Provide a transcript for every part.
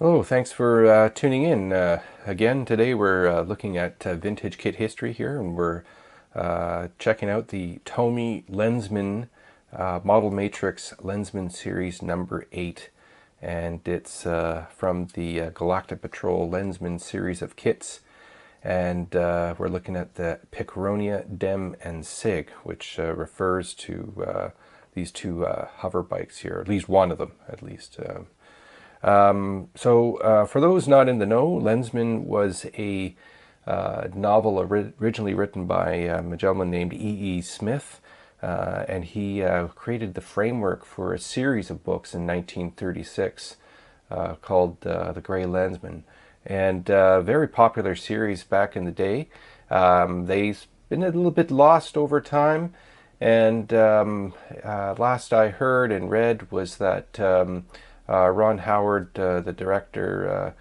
Hello, thanks for tuning in. Again, today we're looking at vintage kit history here, and we're checking out the Tomy Lensman Model Matrix Lensman Series number 8. And it's from the Galactic Patrol Lensman series of kits. And we're looking at the Picronia Dem and Sig, which refers to these two hover bikes here, at least one of them, at least. For those not in the know, Lensman was a novel originally written by a gentleman named E.E.Smith, and he created the framework for a series of books in 1936 called The Grey Lensman, and very popular series back in the day. They've been a little bit lost over time, and last I heard and read was that Ron Howard, the director,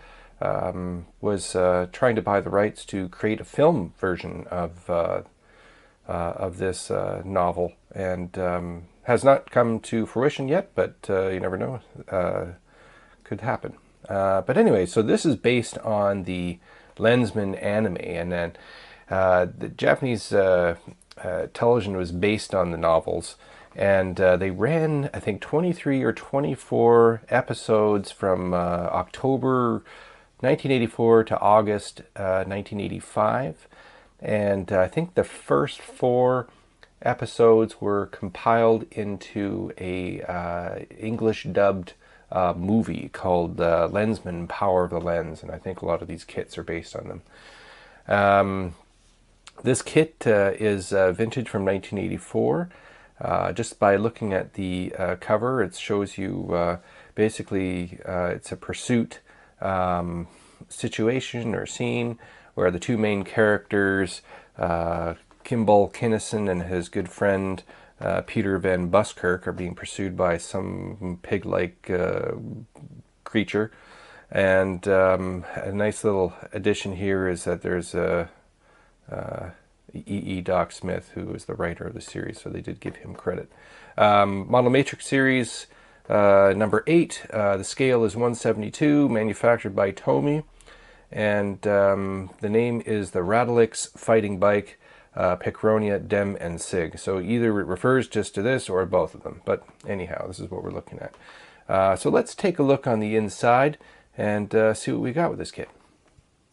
was trying to buy the rights to create a film version of this novel, and has not come to fruition yet, but you never know, could happen. But anyway, so this is based on the Lensman anime, and then the Japanese television was based on the novels. And they ran, I think, 23 or 24 episodes from October 1984 to August 1985. And I think the first 4 episodes were compiled into a English dubbed movie called Lensman, Power of the Lens. And I think a lot of these kits are based on them. This kit is vintage from 1984. Just by looking at the cover, it shows you basically it's a pursuit situation or scene where the two main characters, Kimball Kinnison and his good friend Peter Van Buskirk, are being pursued by some pig-like creature. And a nice little addition here is that there's a E.E.Smith, who is the writer of the series, so they did give him credit. Model Matrix series number 8. The scale is 1/72, manufactured by Tomy, and the name is the Radalix Fighting Bike Picronia Dem and Sig. So either it refers just to this or both of them. But anyhow, this is what we're looking at. So let's take a look on the inside and see what we got with this kit.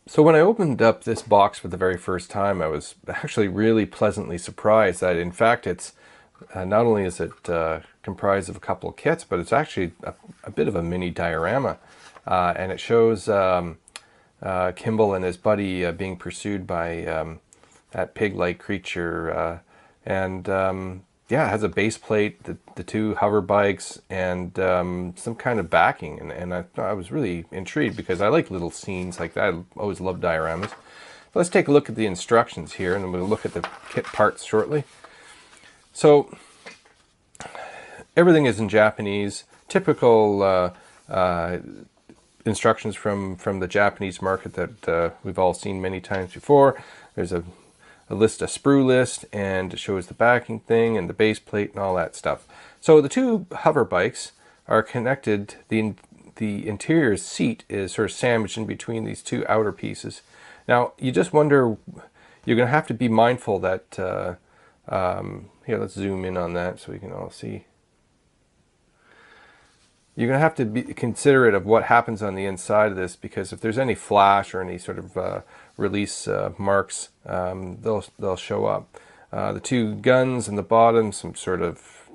So when I opened up this box for the very first time, I was actually really pleasantly surprised that, in fact, it's not only is it comprised of a couple of kits, but it's actually a bit of a mini diorama. And it shows Kimball and his buddy being pursued by that pig-like creature. Yeah, it has a base plate, the two hover bikes, and some kind of backing. And I was really intrigued because I like little scenes like that. I always love dioramas. But let's take a look at the instructions here, and then we'll look at the kit parts shortly. So everything is in Japanese. Typical instructions from the Japanese market that we've all seen many times before. There's a Sprue list, and it shows the backing thing and the base plate and all that stuff. So the two hover bikes are connected. The interior seat is sort of sandwiched in between these two outer pieces. Now you just wonder, you're going to have to be mindful that here, let's zoom in on that so we can all see. You're going to have to be considerate of what happens on the inside of this, because if there's any flash or any sort of release marks, they'll show up. The two guns in the bottom, some sort of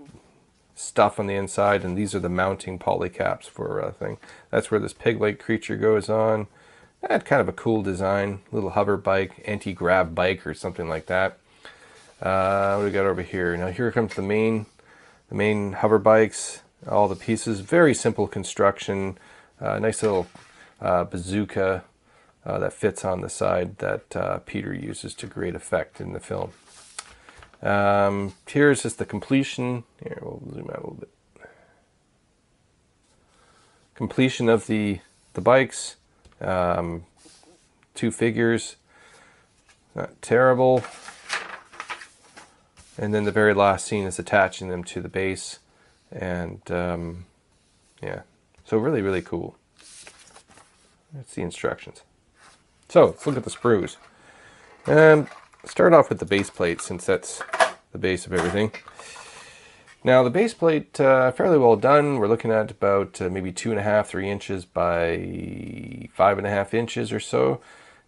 stuff on the inside, and these are the mounting polycaps for a thing. That's where this pig-like creature goes on. That's kind of a cool design, little hover bike, anti-grab bike or something like that. What do we got over here? Now here comes the main hover bikes. All the pieces, very simple construction, nice little bazooka that fits on the side that Peter uses to great effect in the film. Here's just the completion. Here, we'll zoom out a little bit. Completion of the bikes, 2 figures, not terrible. And then the very last scene is attaching them to the base. And yeah, so really, really cool. That's the instructions. So let's look at the sprues. Start off with the base plate, since that's the base of everything. Now the base plate, fairly well done. We're looking at about maybe 2.5, 3 inches by 5.5 inches or so,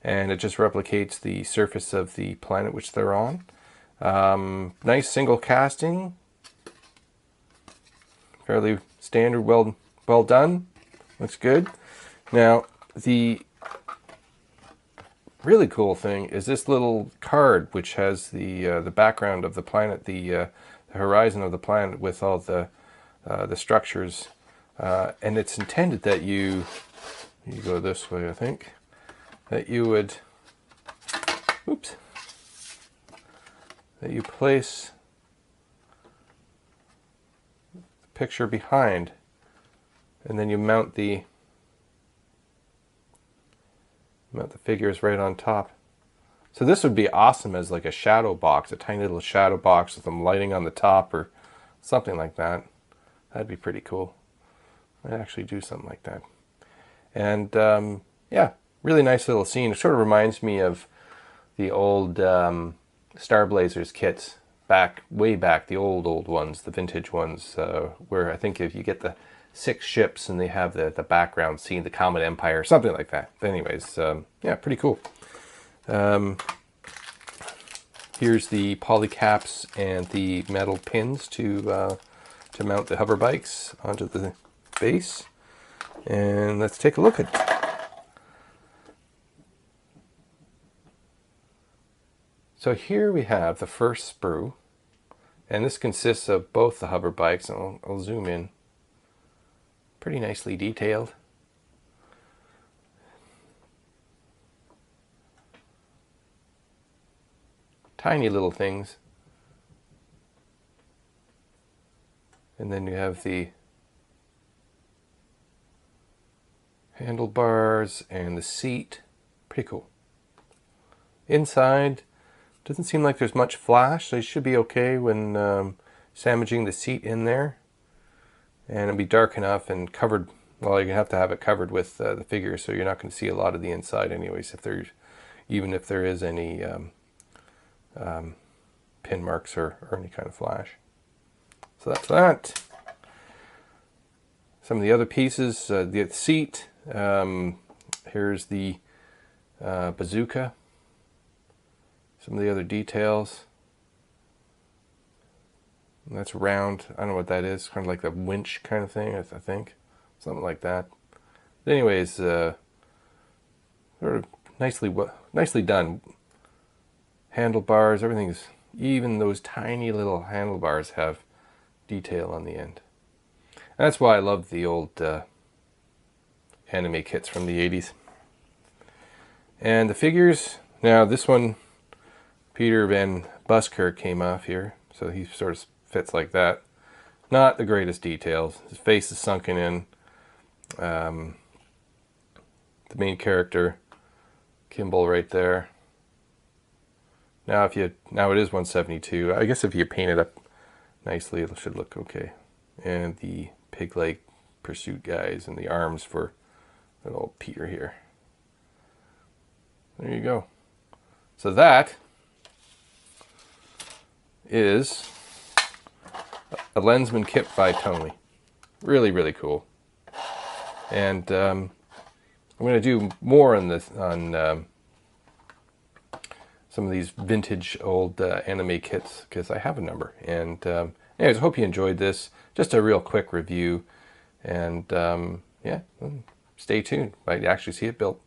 and it just replicates the surface of the planet which they're on. Nice single casting, fairly standard, well done. Looks good. Now the really cool thing is this little card, which has the background of the planet, the horizon of the planet with all the structures, and it's intended that you go this way, I think, that you would, oops, that you place the picture behind, and then you mount the figures right on top. So this would be awesome as like a shadow box, a tiny little shadow box with them lighting on the top or something like that. That'd be pretty cool. I'd actually do something like that. And yeah, really nice little scene. It sort of reminds me of the old Star Blazers kits way back, the old ones, the vintage ones, where I think if you get the 6 ships and they have the background scene, the Comet Empire, something like that. But anyways, yeah, pretty cool. Here's the poly caps and the metal pins to mount the hover bikes onto the base. And let's take a look at it. So here we have the first sprue, and this consists of both the hover bikes. I'll zoom in. Pretty nicely detailed. Tiny little things. And then you have the handlebars and the seat. Pretty cool. Inside, doesn't seem like there's much flash, so you should be okay when sandwiching the seat in there. And it'll be dark enough and covered, well, you're going to have it covered with the figure, so you're not going to see a lot of the inside anyways, even if there is any pin marks or any kind of flash. So that's that. Some of the other pieces, the seat, here's the bazooka, some of the other details. And that's round. I don't know what that is. Kind of like the winch kind of thing, I think. Something like that. But anyways, sort of nicely done. Handlebars, everything's, even those tiny little handlebars have detail on the end. And that's why I love the old anime kits from the 80s. And the figures, now this one, Peter Van Buskirk came off here, so he sort of fits like that. Not the greatest details. His face is sunken in. The main character, Kimball, right there. Now it is 172. I guess if you paint it up nicely, it should look okay. And the pig leg pursuit guys and the arms for little Peter here. There you go. So that is a Lensman kit by Tomy. Really, really cool. And I'm going to do more on this, on some of these vintage old anime kits, because I have a number. And anyways, I hope you enjoyed this. Just a real quick review. And yeah, stay tuned. Might actually see it built.